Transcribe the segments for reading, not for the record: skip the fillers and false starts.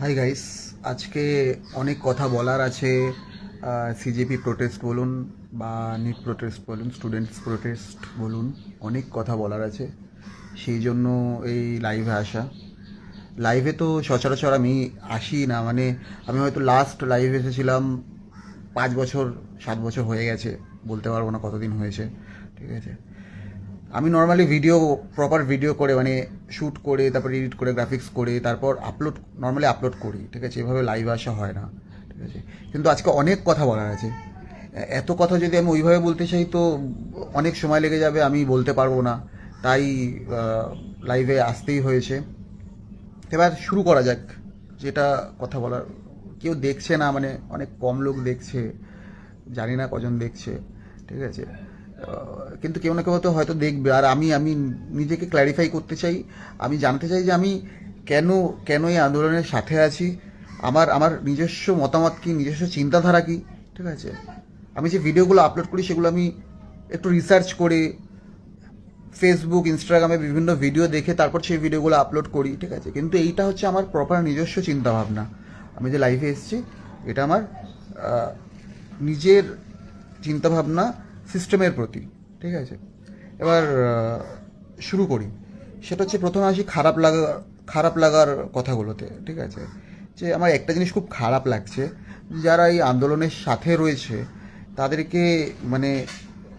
Hi guys, আজকে অনেক কথা বলার আছে। সিজেপি প্রোটেস্ট বলুন বা নিট প্রোটেস্ট বলুন, স্টুডেন্টস প্রোটেস্ট বলুন, অনেক কথা বলার আছে। সেই জন্য এই লাইভে আসা। লাইভে তো সচরাচর আমি আসি না, মানে আমি হয়তো লাস্ট লাইভে এসেছিলাম 5 বছর 7 বছর হয়ে গেছে, বলতে পারবো না কতদিন হয়েছে। ঠিক আছে, আমি নর্মালি ভিডিও, প্রপার ভিডিও করে, মানে শ্যুট করে, তারপর এডিট করে, গ্রাফিক্স করে, তারপর নর্মালি আপলোড করি। ঠিক আছে, এভাবে লাইভ আসা হয় না। ঠিক আছে, কিন্তু আজকে অনেক কথা বলার আছে। এত কথা যদি আমি ওইভাবে বলতে চাই তো অনেক সময় লেগে যাবে, আমি বলতে পারবো না। তাই লাইভে আসতেই হয়েছে। এবার শুরু করা যাক। যেটা কথা বলার, কেউ দেখছে না, মানে অনেক কম লোক দেখছে, জানি না কজন দেখছে। ঠিক আছে, কিন্তু কেউ না কেউ তো হয়তো দেখবে। আর আমি আমি নিজেকে ক্ল্যারিফাই করতে চাই। আমি জানতে চাই যে আমি কেন কেন এই আন্দোলনের সাথে আছি, আমার আমার নিজস্ব মতামত কী, নিজস্ব চিন্তাধারা কী। ঠিক আছে, আমি যে ভিডিওগুলো আপলোড করি সেগুলো আমি একটু রিসার্চ করে ফেসবুক, ইনস্টাগ্রামে বিভিন্ন ভিডিও দেখে তারপর সেই ভিডিওগুলো আপলোড করি। ঠিক আছে, কিন্তু এইটা হচ্ছে আমার প্রপার নিজস্ব চিন্তাভাবনা। আমি যে লাইভে এসেছি, এটা আমার নিজের চিন্তাভাবনা সিস্টেমের প্রতি। ঠিক আছে, এবার শুরু করি। সেটা হচ্ছে, প্রথমে আসি খারাপ লাগার কথাগুলোতে। ঠিক আছে, যে আমার একটা জিনিস খুব খারাপ লাগছে, যারা এই আন্দোলনের সাথে রয়েছে তাদেরকে, মানে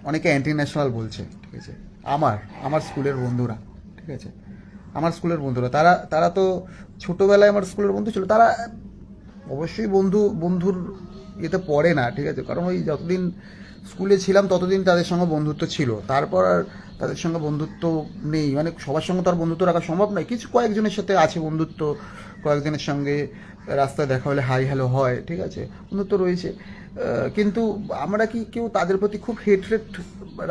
অনেকে অ্যান্টি ন্যাশনাল বলছে। ঠিক আছে, আমার আমার স্কুলের বন্ধুরা, ঠিক আছে, আমার স্কুলের বন্ধুরা, তারা তারা তো ছোটোবেলায় আমার স্কুলের বন্ধু ছিল। তারা অবশ্যই বন্ধুর ইয়েতে পড়ে না। ঠিক আছে, কারণ ওই যতদিন স্কুলে ছিলাম ততদিন তাদের সঙ্গে বন্ধুত্ব ছিল, তারপর আর তাদের সঙ্গে বন্ধুত্ব নেই। মানে সবার সঙ্গে তো আর বন্ধুত্ব রাখা সম্ভব নয়, কিছু কয়েকজনের সাথে আছে বন্ধুত্ব, কয়েকজনের সঙ্গে রাস্তায় দেখা হলে হাই হ্যালো হয়। ঠিক আছে, বন্ধুত্ব রয়েছে। কিন্তু আমরা কি কেউ তাদের প্রতি খুব হেট্রেট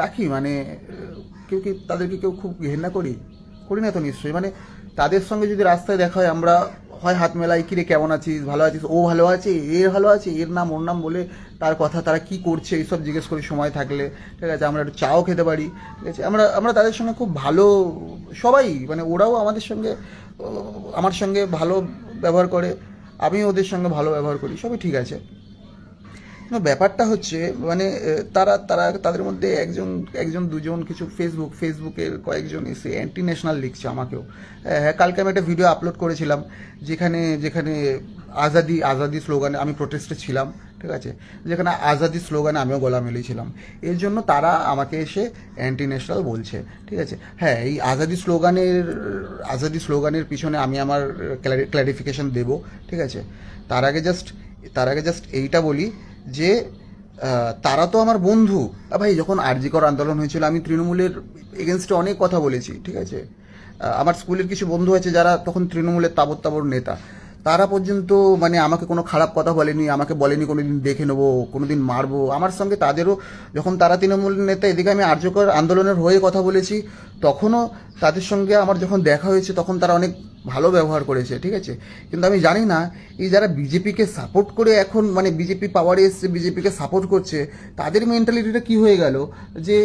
রাখি? মানে কেউ কি তাদেরকে কেউ খুব ঘেন্না করি? করি না তো নিশ্চয়ই। মানে তাদের সঙ্গে যদি রাস্তায় দেখা হয়, আমরা হয় হাত মেলাই, কিরে কেমন আছিস, ভালো আছিস, ও ভালো আছে, এর ভালো আছে, এর নাম ওর নাম বলে তার কথা, তারা কি করছে এইসব জিজ্ঞেস করি সময় থাকলে। ঠিক আছে, আমরা একটু চাও খেতে পারি। ঠিক আছে, আমরা আমরা তাদের সঙ্গে খুব ভালো, সবাই, মানে ওরাও আমাদের সঙ্গে, আমার সঙ্গে ভালো ব্যবহার করে, আমিও ওদের সঙ্গে ভালো ব্যবহার করি, সবই ঠিক আছে। না, ব্যাপারটা হচ্ছে, মানে তারা তারা তাদের মধ্যে একজন একজন দুজন কিছু ফেসবুকের কয়েকজন এসে অ্যান্টি ন্যাশনাল লিখছে আমাকেও। হ্যাঁ, কালকে আমি একটা ভিডিও আপলোড করেছিলাম, যেখানে যেখানে আজাদি আজাদি স্লোগানে আমি প্রোটেস্টে ছিলাম। ঠিক আছে, যেখানে আজাদি স্লোগানে আমিও গলা মিলিয়েছিলাম। এর জন্য তারা আমাকে এসে অ্যান্টি ন্যাশনাল বলছে। ঠিক আছে, হ্যাঁ, এই আজাদি স্লোগানের পিছনে আমি আমার ক্ল্যারিফিকেশন দেব। ঠিক আছে, তার আগে জাস্ট তার আগে জাস্ট এইটা বলি যে তারা তো আমার বন্ধু। ভাই, যখন আরজি কর আন্দোলন হয়েছিল, আমি তৃণমূলের এগেনস্টে অনেক কথা বলেছি। ঠিক আছে, আমার স্কুলের কিছু বন্ধু আছে যারা তখন তৃণমূলের তাবর তাবর নেতা, তারা পর্যন্ত মানে আমাকে কোনো খারাপ কথা বলেনি, আমাকে বলেনি কোনো দিন দেখে নেবো, কোনো দিন মারবো। আমার সঙ্গে তাদেরও, যখন তারা তৃণমূল নেতা, এদিকে আমি আর্যকর আন্দোলনের হয়ে কথা বলেছি, তখনও তাদের সঙ্গে আমার যখন দেখা হয়েছে তখন তারা অনেক ভালো ব্যবহার করেছে। ঠিক আছে, কিন্তু আমি জানি না এই যারা বিজেপিকে সাপোর্ট করে এখন, মানে বিজেপি পাওয়ারে এসছে, বিজেপিকে সাপোর্ট করছে, তাদের মেন্টালিটিটা কি হয়ে গেল যে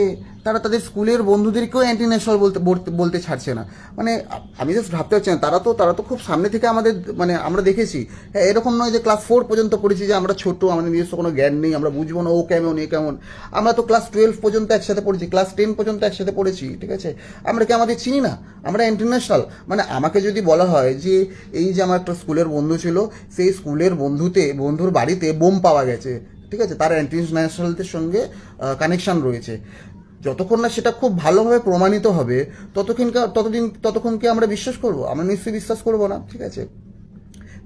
তারা তাদের স্কুলের বন্ধুদেরকেও অ্যান্টি ন্যাশনাল বলতে বলতে বলতে ছাড়ছে না। মানে আমি জাস্ট ভাবতে পারছি না, তারা তো খুব সামনে থেকে আমাদের, মানে আমরা দেখেছি। হ্যাঁ, এরকম নয় যে ক্লাস 4 পর্যন্ত পড়েছি, যে আমরা ছোট, আমাদের নিজস্ব কোনো জ্ঞান নেই, আমরা বুঝবো না ও কেমন এ কেমন। আমরা তো ক্লাস 12 পর্যন্ত একসাথে পড়েছি, ক্লাস 10 পর্যন্ত একসাথে পড়েছি। ঠিক আছে, আমরা কি আমাদের চিনি না? আমরা ইন্টারন্যাশনাল। মানে আমাকে যদি বলা হয় যে এই যে আমার একটা স্কুলের বন্ধু ছিল, সেই স্কুলের বন্ধুর বাড়িতে বোম পাওয়া গেছে, ঠিক আছে, তার ইন্টারন্যাশনালদের সঙ্গে কানেকশন রয়েছে, যতক্ষণ না সেটা খুব ভালোভাবে প্রমাণিত হবে, ততক্ষণকে আমরা বিশ্বাস করব? আমরা নিশ্চয়ই বিশ্বাস করব না। ঠিক আছে,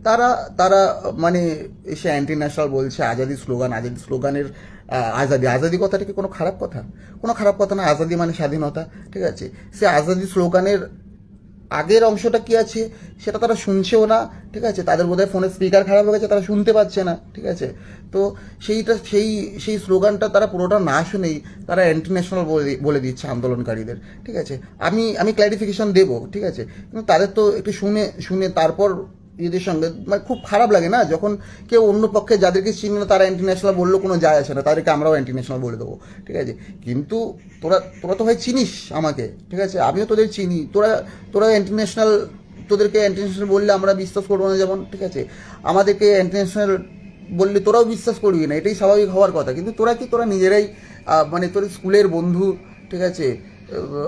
তারা তারা মানে এসে অ্যান্টি ন্যাশনাল বলছে, আজাদি স্লোগানের আজাদি কথাটা কি কোনো খারাপ কথা? কোনো খারাপ কথা না। আজাদি মানে স্বাধীনতা। ঠিক আছে, সে আজাদি স্লোগানের আগের অংশটা কি আছে সেটা তারা শুনছেও না। ঠিক আছে, তাদের বোধহয় ফোনের স্পিকার খারাপ হয়ে গেছে, তারা শুনতে পাচ্ছে না। ঠিক আছে, তো সেই স্লোগানটা তারা পুরোটা না শুনেই তারা ইন্টারন্যাশনাল বলে দিচ্ছে আন্দোলনকারীদের। ঠিক আছে, আমি ক্ল্যারিফিকেশন দেবো। ঠিক আছে, কিন্তু তাদের তো একটু শুনে শুনে তারপর এদের সঙ্গে, মানে খুব খারাপ লাগে না যখন কেউ অন্য পক্ষে, যাদেরকে চিনি না, তারা ইন্টারন্যাশনাল বললেও কোনো যায় আসে না, তাদেরকে আমরাও ইন্টারন্যাশনাল বলে দেবো। ঠিক আছে, কিন্তু তোরা তোরা তো ভাই চিনিস আমাকে। ঠিক আছে, আমিও তোদের চিনি, তোরা তোরা ইন্টারন্যাশনাল তোদেরকে অ্যান্টি ন্যাশনাল বললে আমরা বিশ্বাস করবো না, যেমন ঠিক আছে আমাদেরকে অ্যান্টি ন্যাশনাল বললে তোরাও বিশ্বাস করবি না, এটাই স্বাভাবিক হওয়ার কথা। কিন্তু তোরা নিজেরাই মানে তোর স্কুলের বন্ধু, ঠিক আছে,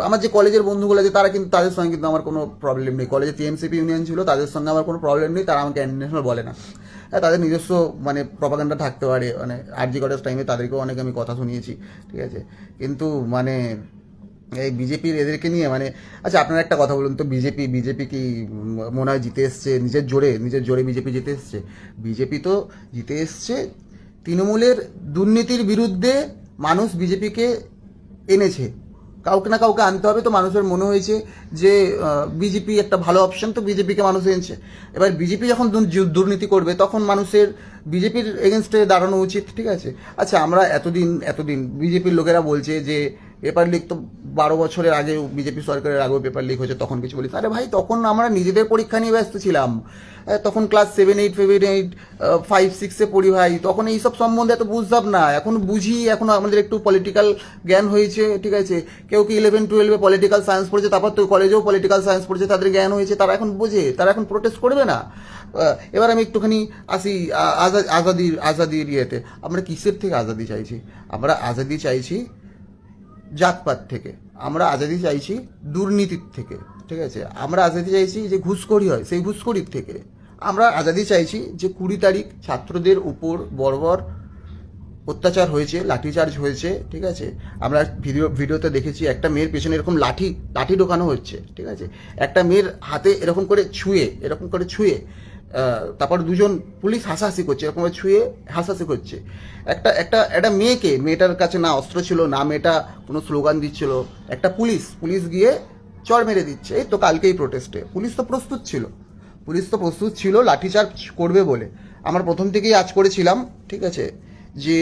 আমার যে কলেজের বন্ধুগুলো আছে তারা কিন্তু, তাদের সঙ্গে কিন্তু আমার কোনো প্রবলেম নেই। কলেজে টিএমসিপি ইউনিয়ন ছিল, তাদের সঙ্গে আমার কোনো প্রবলেম নেই, তারা আমাকে অ্যান্টি ন্যাশনাল বলে না। হ্যাঁ, তাদের নিজস্ব মানে প্রপাগান্ডা থাকতে পারে, মানে আরজি কলেজ টাইমে তাদেরকেও অনেক আমি কথা শুনিয়েছি, ঠিক আছে। কিন্তু মানে এই বিজেপির এদেরকে নিয়ে মানে, আচ্ছা আপনারা একটা কথা বলুন তো, বিজেপি কি মনে হয় জিতে এসছে নিজের জোরে বিজেপি জিতে এসছে? বিজেপি তো জিতে এসছে তৃণমূলের দুর্নীতির বিরুদ্ধে, মানুষ বিজেপিকে এনেছে, কাউকে না কাউকে আনতে হবে, তো মানুষের মনে হয়েছে যে বিজেপি একটা ভালো অপশন, তো বিজেপিকে মানুষ এনেছে। এবার বিজেপি যখন দুর্নীতি করবে তখন মানুষের বিজেপির এগেনস্টে দাঁড়ানো উচিত, ঠিক আছে। আচ্ছা আমরা এতদিন বিজেপির লোকেরা বলছে যে পেপার লিক তো 12 বছরের আগে বিজেপি সরকারের আগেও পেপার লিক হয়েছে, তখন কিছু বলিস। আরে ভাই, তখন আমরা নিজেদের পরীক্ষা নিয়ে ব্যস্ত ছিলাম, তখন ক্লাস 7, 8, 5, 6-এ পড়ি ভাই, তখন এইসব সম্বন্ধে এত বুঝতাম না, এখন বুঝি, এখন আমাদের একটু পলিটিক্যাল জ্ঞান হয়েছে, ঠিক আছে। কেউ কি 11-12-এ পলিটিক্যাল সায়েন্স পড়েছে, তারপর তো কলেজেও পলিটিক্যাল সায়েন্স পড়েছে, তাদের জ্ঞান হয়েছে, তারা এখন বোঝে, তারা এখন প্রোটেস্ট করবে না। এবার আমি একটুখানি আসি আজাদির ইয়েতে। আমরা কিসের থেকে আজাদি চাইছি? আমরা আজাদি চাইছি জাতপাত থেকে, আমরা আজাদি চাইছি দুর্নীতির থেকে, ঠিক আছে। আমরা আজাদি চাইছি যে ঘুষখোরি হয় সেই ঘুষখোরির থেকে। আমরা আজাদি চাইছি যে 20 তারিখ ছাত্রদের উপর বর্বর অত্যাচার হয়েছে, লাঠিচার্জ হয়েছে, ঠিক আছে। আমরা ভিডিওতে দেখেছি একটা মেয়ের পেছনে এরকম লাঠি ঢোকানো হচ্ছে, ঠিক আছে। একটা মেয়ের হাতে এরকম করে ছুঁয়ে তারপর দুজন পুলিশ হাসাহাসি করছে, এরকম ছুঁয়ে হাসাহাসি করছে। একটা মেয়েটার কাছে না অস্ত্র ছিল, না মেয়েটা কোনো স্লোগান দিচ্ছিল, একটা পুলিশ গিয়ে চড় মেরে দিচ্ছে। এই তো কালকেই প্রোটেস্টে পুলিশ তো প্রস্তুত ছিল লাঠিচার্জ করবে বলে। আমরা প্রথম থেকেই আজ করেছিলাম, ঠিক আছে, যে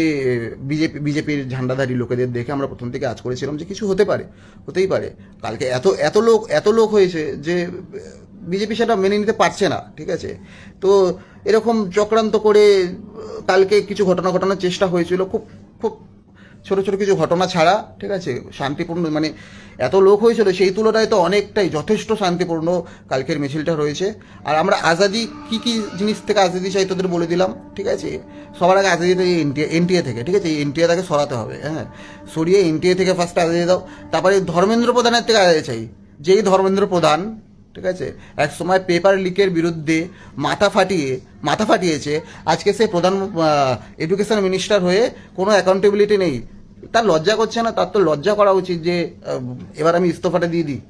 বিজেপির ঝান্ডাধারী লোকেদের দেখে আমরা প্রথম থেকে আজ করেছিলাম যে কিছু হতেই পারে। কালকে এত লোক হয়েছে যে বিজেপি সেটা মেনে নিতে পারছে না, ঠিক আছে। তো এরকম চক্রান্ত করে কালকে কিছু ঘটনা ঘটানোর চেষ্টা হয়েছিল, খুব খুব ছোট ছোট কিছু ঘটনা ছাড়া, ঠিক আছে, শান্তিপূর্ণ, মানে এত লোক হয়েছিল সেই তুলনায় তো অনেকটাই যথেষ্ট শান্তিপূর্ণ কালকের মিছিলটা রয়েছে। আর আমরা আজাদি কি জিনিস থেকে আজাদি চাই তোদের বলে দিলাম, ঠিক আছে। সবার আগে আজাদি থেকে এনটিএ থেকে, ঠিক আছে, এই এনটিএটাকে সরাতে হবে, হ্যাঁ, সরিয়ে এনটিএ থেকে ফার্স্ট আজাদি দাও। তারপরে ধর্মেন্দ্র প্রধানের থেকে আজাদি চাই, যেই ধর্মেন্দ্র প্রধান, ঠিক আছে, এক সময় পেপার লিকের বিরুদ্ধে মাথা ফাটিয়েছে, আজকে সে প্রধান এডুকেশন মিনিস্টার হয়ে কোনো অ্যাকাউন্টেবিলিটি নেই। তার লজ্জা করছে না? তার তো লজ্জা করা উচিত যে এবার আমি ইস্তফাটা দিয়ে দিই,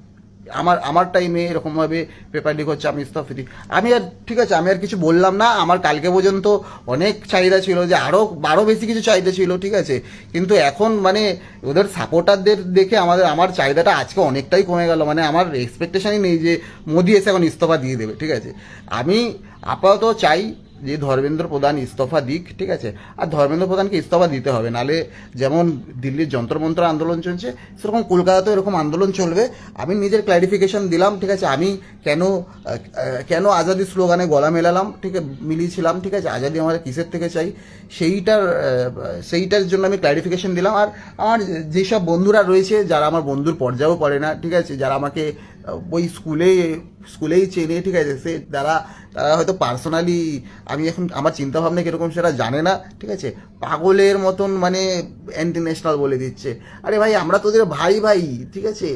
আমার টাইমে এরকমভাবে পেপার লিক হচ্ছে, আমি ইস্তফা দিই। ঠিক আছে, আমি আর কিছু বললাম না। আমার কালকে পর্যন্ত অনেক চাহিদা ছিল যে আরও বেশি কিছু চাহিদা ছিল, ঠিক আছে। কিন্তু এখন মানে ওদের সাপোর্টারদের দেখে আমার চাহিদাটা আজকে অনেকটাই কমে গেল। মানে আমার এক্সপেকটেশনই নেই যে মোদি এসে এখন ইস্তফা দিয়ে দেবে, ঠিক আছে। আমি আপাতত চাই যে ধর্মেন্দ্র প্রধান ইস্তফা দিক, ঠিক আছে। আর ধর্মেন্দ্র প্রধানকে ইস্তফা দিতে হবে, নালে যেমন দিল্লির যন্তর মন্ত্র আন্দোলন চলছে সেরকম কলকাতাতেও এরকম আন্দোলন চলবে। আমি নিজের ক্ল্যারিফিকেশন দিলাম, ঠিক আছে। আমি কেন আজাদি স্লোগানে গলা মেলালাম, ঠিক আছে, মিলিয়েছিলাম, ঠিক আছে। আজাদি আমাদের কিসের থেকে চাই সেইটার জন্য আমি ক্ল্যারিফিকেশন দিলাম। আর আমার যেসব বন্ধুরা রয়েছে, যারা আমার বন্ধুর পর্যায়েও পড়ে না, ঠিক আছে, যারা আমাকে ওই স্কুলেই চেনে, ঠিক আছে, তারা হয়তো পার্সোনালি আমি এখন আমার চিন্তাভাবনা কীরকম সেটা জানে না, ঠিক আছে, পাগলের মতন মানে অ্যান্টি ন্যাশনাল বলে দিচ্ছে। আরে ভাই, আমরা তোদের ভাই, ঠিক আছে।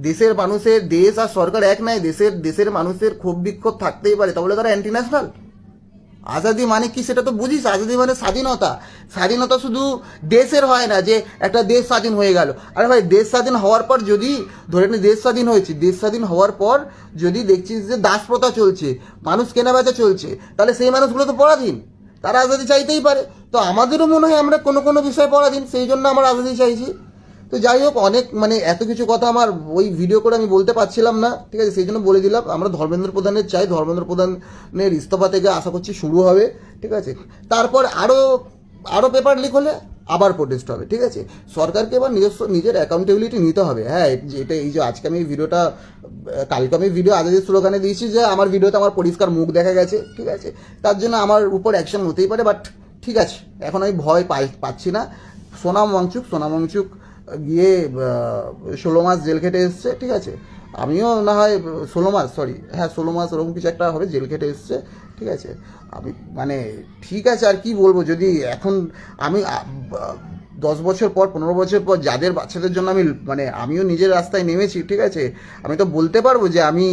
দেশের মানুষের, দেশ আর সরকার এক নয়, দেশের মানুষের ক্ষোভ বিক্ষোভ থাকতেই পারে, তাহলে তারা অ্যান্টি ন্যাশনাল? আজাদি মানে কি সেটা তো বুঝিস? আজাদি মানে স্বাধীনতা শুধু দেশের হয় না যে একটা দেশ স্বাধীন হয়ে গেল। আরে ভাই, দেশ স্বাধীন হওয়ার পর যদি ধরে নি দেশ স্বাধীন হয়েছে, দেশ স্বাধীন হওয়ার পর যদি দেখছিস যে দাসপ্রথা চলছে, মানুষ কেনাবেচা চলছে, তাহলে সেই মানুষগুলো তো পরাধীন, তারা আজাদি চাইতেই পারে। তো আমাদেরও মনে হয় আমরা কোনো বিষয়ে পরাধীন, সেই জন্য আমরা আজাদি চাইছি। তো যাই হোক, অনেক মানে এত কিছু কথা আমার ওই ভিডিও করে আমি বলতে পারছিলাম না, ঠিক আছে, সেই জন্য বলে দিলাম। আমরা ধর্মেন্দ্র প্রধানের চাই, ধর্মেন্দ্র প্রধানের ইস্তফা থেকে আশা করছি শুরু হবে, ঠিক আছে। তারপর আরও পেপার লিক হলে আবার প্রোটেস্ট হবে, ঠিক আছে। সরকারকে এবার নিজের অ্যাকাউন্টেবিলিটি নিতে হবে। হ্যাঁ, এই যে আজকে আমি কালকে আমি ভিডিও আজাদি স্লোগানে দিয়েছি যে আমার ভিডিওতে আমার পরিষ্কার মুখ দেখা গেছে, ঠিক আছে, তার জন্য আমার উপর অ্যাকশন হতেই পারে। বাট ঠিক আছে, এখন আমি ভয় পাচ্ছি না। সোনাম ওয়াংচুক গিয়ে 16 মাস জেল খেটে এসছে, ঠিক আছে। আমিও না হয় 16 মাস, সরি হ্যাঁ 16 মাস ওরকম কিছু একটা হবে জেল খেটে এসছে, ঠিক আছে। আমি মানে ঠিক আছে আর কি বলবো, যদি এখন আমি 10 বছর পর 15 বছর পর যাদের বাচ্চাদের জন্য আমি মানে আমিও নিজের রাস্তায় নেমেছি, ঠিক আছে, আমি তো বলতে পারবো যে আমি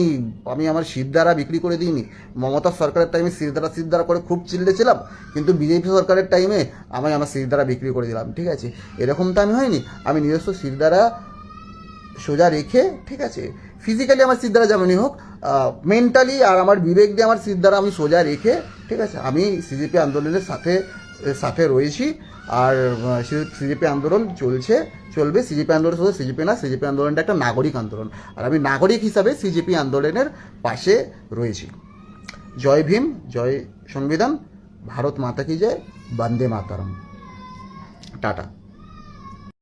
আমি আমার সিরদারা বিক্রি করে দিইনি। মমতা সরকারের টাইমে সিরদারা করে খুব চিল্লেছিলাম, কিন্তু বিজেপি সরকারের টাইমে আমি আমার সিরদারা বিক্রি করে দিলাম, ঠিক আছে। এরকম তো আমি হয়নি, আমি নিজস্ব সিরদারা সোজা রেখে, ঠিক আছে, ফিজিক্যালি আমার সিদ্ধারা যেমনই হোক, মেন্টালি আর আমার বিবেক দিয়ে আমার সিদ্ধারা আমি সোজা রেখে, ঠিক আছে, আমি সিজেপি আন্দোলনের সাথে সাথে রয়েছি। আর সিজেপি আন্দোলন চলবে। সিজেপি আন্দোলন শুধু সিজেপি না, সিজেপি আন্দোলনটা একটা নাগরিক আন্দোলন, আর আমি নাগরিক হিসাবে সিজেপি আন্দোলনের পাশে রয়েছি। জয় ভীম, জয় সংবিধান, ভারত মাতা কি জয়, বন্দে মাতারম, টাটা।